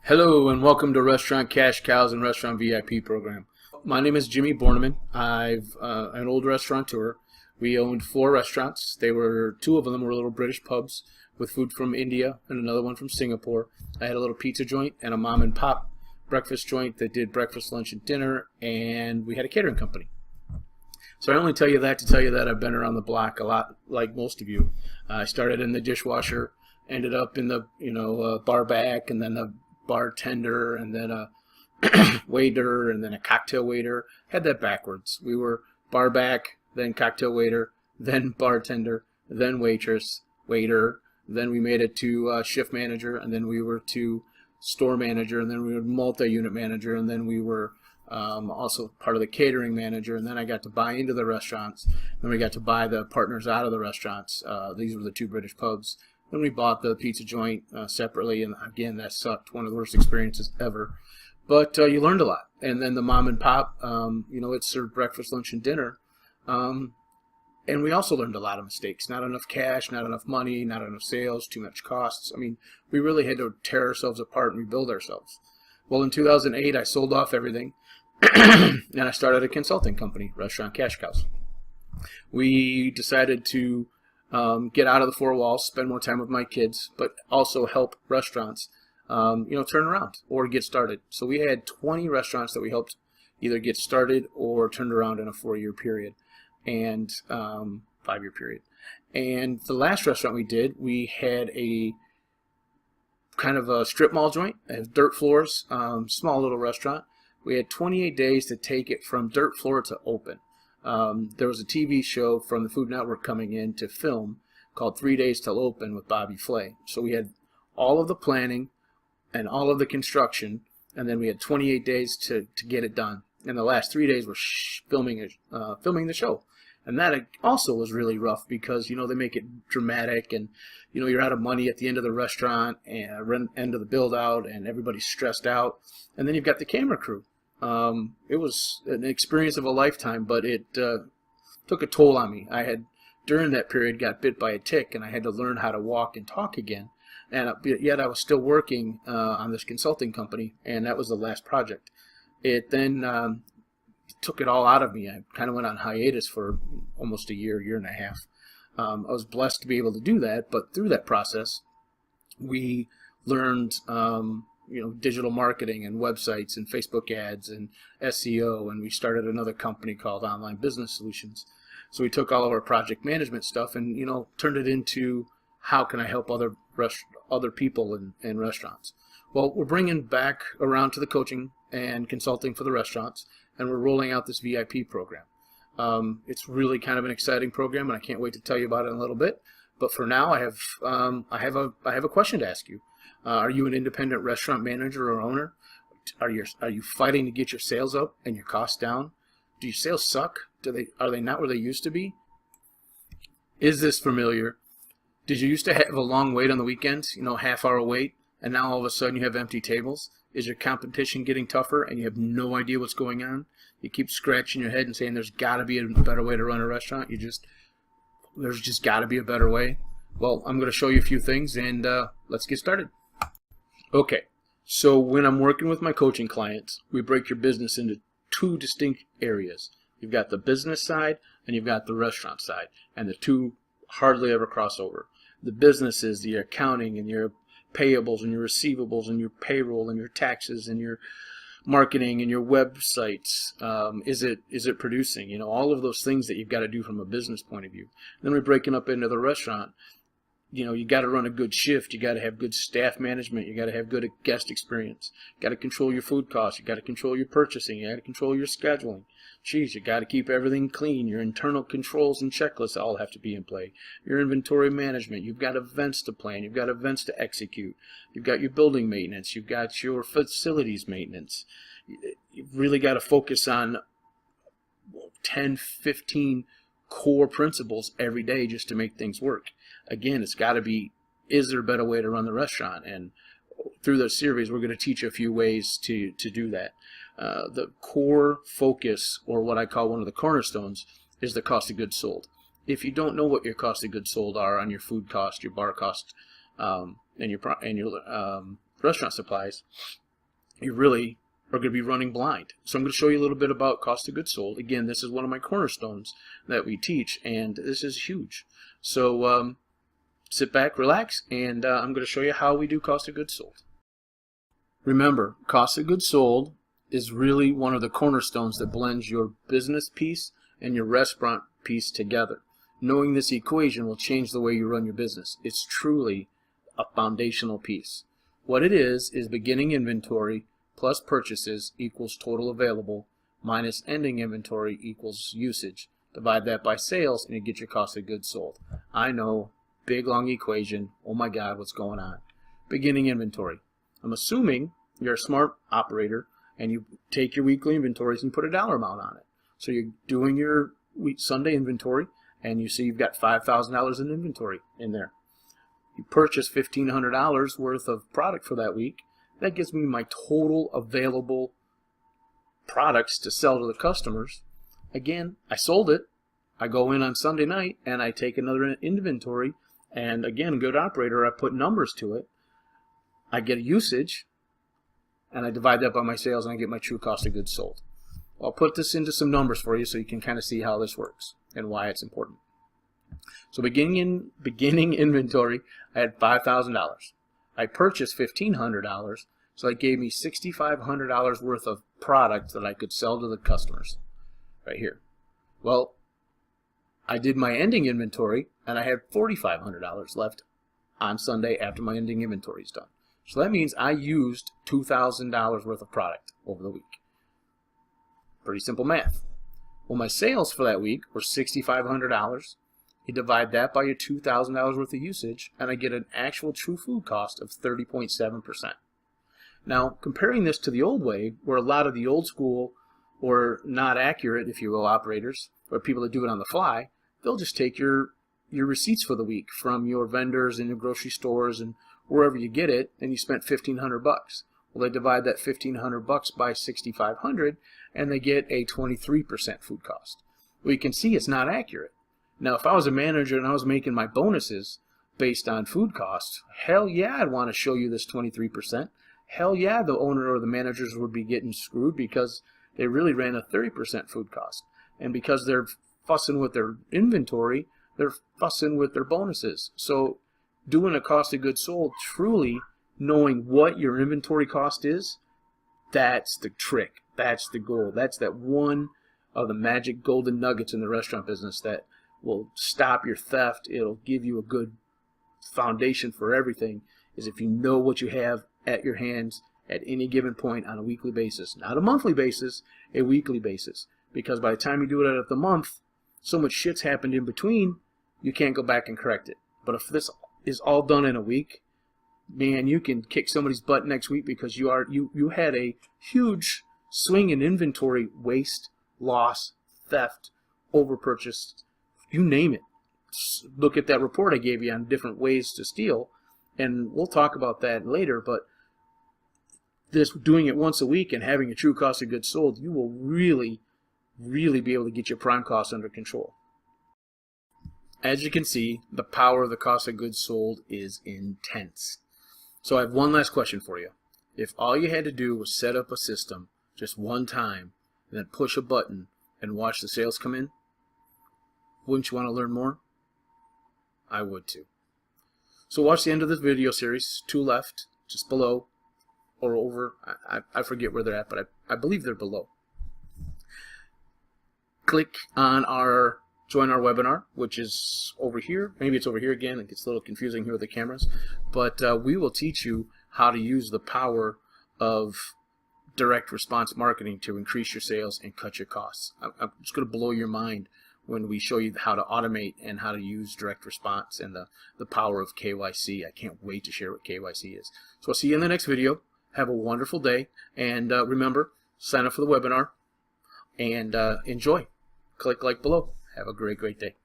Hello and welcome to Restaurant Cash Cows and Restaurant VIP program. My name is Jimmy Borneman. I'm an old restaurateur. We owned 4 restaurants. Two of them were little British pubs with food from India and another one from Singapore. I had a little pizza joint and a mom and pop breakfast joint that did breakfast, lunch, and dinner, and we had a catering company. So I only tell you that to tell you that I've been around the block a lot, like most of you. I started in the dishwasher, ended up in the bar back, and then the bartender, and then a waiter, and then a cocktail waiter. Had that backwards. We were bar back, then cocktail waiter, then bartender, then waitress, waiter. Then we made it to shift manager, and then we were to store manager, and then we were multi-unit manager, and then we were also part of the catering manager, and then I got to buy into the restaurants. Then we got to buy the partners out of the restaurants. These were the 2 British pubs. Then we bought the pizza joint separately, and again, that sucked. One of the worst experiences ever. But you learned a lot. And then the mom and pop, it served breakfast, lunch, and dinner. And we also learned a lot of mistakes. Not enough cash, not enough money, not enough sales, too much costs. I mean, we really had to tear ourselves apart and rebuild ourselves. Well, in 2008, I sold off everything, and I started a consulting company, Restaurant Cash Cows. We decided to get out of the 4 walls, spend more time with my kids, but also help restaurants, turn around or get started. So we had 20 restaurants that we helped either get started or turned around in a 4-year period and 5-year period. And the last restaurant we did, we had a kind of a strip mall joint, dirt floors, small little restaurant. We had 28 days to take it from dirt floor to open. There was a TV show from the Food Network coming in to film called 3 Days Till Open with Bobby Flay. So we had all of the planning and all of the construction, and then we had 28 days to get it done. And the last 3 days were filming the show. And that also was really rough because, they make it dramatic, and, you're out of money at the end of the restaurant and end of the build out, and everybody's stressed out. And then you've got the camera crew. It was an experience of a lifetime, but it took a toll on me. I had, during that period, got bit by a tick, and I had to learn how to walk and talk again. And yet I was still working on this consulting company, and that was the last project. It then took it all out of me. I kind of went on hiatus for almost a year and a half. I was blessed to be able to do that, but through that process, we learned digital marketing and websites and Facebook ads and SEO, and we started another company called Online Business Solutions. So we took all of our project management stuff and turned it into how can I help other people in restaurants. Well, we're bringing back around to the coaching and consulting for the restaurants, and we're rolling out this VIP program. It's really kind of an exciting program, and I can't wait to tell you about it in a little bit. But for now, I have a question to ask you. Are you an independent restaurant manager or owner? Are you fighting to get your sales up and your costs down? Do your sales suck? Are they not where they used to be? Is this familiar? Did you used to have a long wait on the weekends, half-hour wait, and now all of a sudden you have empty tables? Is your competition getting tougher and you have no idea what's going on? You keep scratching your head and saying there's got to be a better way to run a restaurant. There's just got to be a better way. Well, I'm going to show you a few things, and let's get started. Okay, so when I'm working with my coaching clients, we break your business into 2 distinct areas. You've got the business side and you've got the restaurant side, and the 2 hardly ever cross over. The business is the accounting and your payables and your receivables and your payroll and your taxes and your marketing and your websites. Is it producing? All of those things that you've got to do from a business point of view. Then we're breaking up into the restaurant. You got to run a good shift. You got to have good staff management. You got to have good guest experience. You got to control your food costs. You got to control your purchasing. You got to control your scheduling. You got to keep everything clean. Your internal controls and checklists all have to be in play. Your inventory management. You've got events to plan. You've got events to execute. You've got your building maintenance. You've got your facilities maintenance. You've really got to focus on 10, 15 core principles every day just to make things work. Again, it's got to be, is there a better way to run the restaurant? And through this series, we're going to teach you a few ways to do that. The core focus, or what I call one of the cornerstones, is the cost of goods sold. If you don't know what your cost of goods sold are on your food cost, your bar cost, and your restaurant supplies, you really are going to be running blind. So I'm going to show you a little bit about cost of goods sold. Again, this is one of my cornerstones that we teach, and this is huge. So sit back, relax, and I'm going to show you how we do cost of goods sold. Remember, cost of goods sold is really one of the cornerstones that blends your business piece and your restaurant piece together. Knowing this equation will change the way you run your business. It's truly a foundational piece. What it is beginning inventory plus purchases equals total available minus ending inventory equals usage. Divide that by sales and you get your cost of goods sold. I know, big long equation. Oh my God, what's going on? Beginning inventory. I'm assuming you're a smart operator and you take your weekly inventories and put a dollar amount on it. So you're doing your Sunday inventory and you see you've got $5,000 in inventory in there. You purchase $1,500 worth of product for that week. That gives me my total available products to sell to the customers. Again, I sold it. I go in on Sunday night and I take another inventory, and again, good operator, I put numbers to it. I get a usage and I divide that by my sales and I get my true cost of goods sold. I'll put this into some numbers for you so you can kind of see how this works and why it's important. So beginning inventory, I had $5,000. I purchased $1,500, so that gave me $6,500 worth of product that I could sell to the customers right here. Well, I did my ending inventory and I had $4,500 left on Sunday after my ending inventory is done. So that means I used $2,000 worth of product over the week. Pretty simple math. Well, my sales for that week were $6,500. You divide that by your $2,000 worth of usage, and I get an actual true food cost of 30.7%. Now, comparing this to the old way, where a lot of the old school or not accurate, if you will, operators, or people that do it on the fly, they'll just take your receipts for the week from your vendors and your grocery stores and wherever you get it, and you spent $1,500 bucks. Well, they divide that $1,500 bucks by 6,500, and they get a 23% food cost. Well, you can see it's not accurate. Now, if I was a manager and I was making my bonuses based on food costs, hell yeah, I'd want to show you this 23%. Hell yeah, the owner or the managers would be getting screwed because they really ran a 30% food cost. And because they're fussing with their inventory, they're fussing with their bonuses. So doing a cost of goods sold, truly knowing what your inventory cost is, that's the trick. That's the goal. That's that one of the magic golden nuggets in the restaurant business that will stop your theft. It'll give you a good foundation for everything, is if you know what you have at your hands at any given point on a weekly basis. Not a monthly basis, a weekly basis. Because by the time you do it at the month, so much shit's happened in between, you can't go back and correct it. But if this is all done in a week, man, you can kick somebody's butt next week because you had a huge swing in inventory waste, loss, theft, overpurchase, you name it. Look at that report I gave you on different ways to steal, and we'll talk about that later. But this doing it once a week and having a true cost of goods sold, you will really, really be able to get your prime costs under control. As you can see, the power of the cost of goods sold is intense. So I have one last question for you. If all you had to do was set up a system just one time and then push a button and watch the sales come in, wouldn't you want to learn more? I would too. So watch the end of this video series, 2 left, just below or over. I forget where they're at, but I believe they're below. Click on join our webinar, which is over here. Maybe it's over here again. It gets a little confusing here with the cameras. But we will teach you how to use the power of direct response marketing to increase your sales and cut your costs. I'm just going to blow your mind when we show you how to automate and how to use direct response and the power of KYC. I can't wait to share what KYC is. So I'll see you in the next video. Have a wonderful day. And remember, sign up for the webinar and enjoy. Click like below. Have a great, great day.